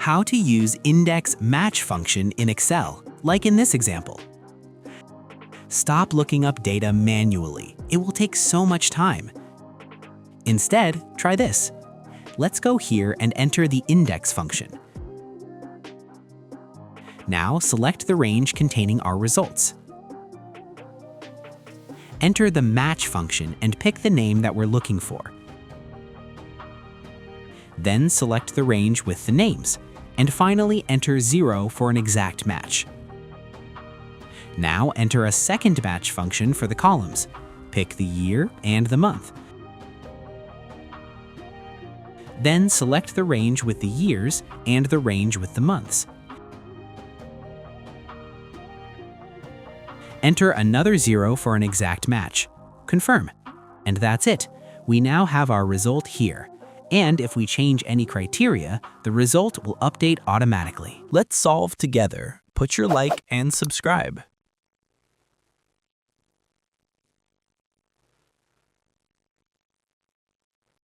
How to use index match function in Excel, like in this example. Stop looking up data manually. It will take so much time. Instead, try this. Let's go here and enter the index function. Now select the range containing our results. Enter the match function and pick the name that we're looking for. Then select the range with the names, and finally enter 0 for an exact match. Now enter a second match function for the columns. Pick the year and the month. Then select the range with the years and the range with the months. Enter another 0 for an exact match. Confirm. And that's it. We now have our result here. And if we change any criteria, the result will update automatically. Let's solve together. Put your like and subscribe.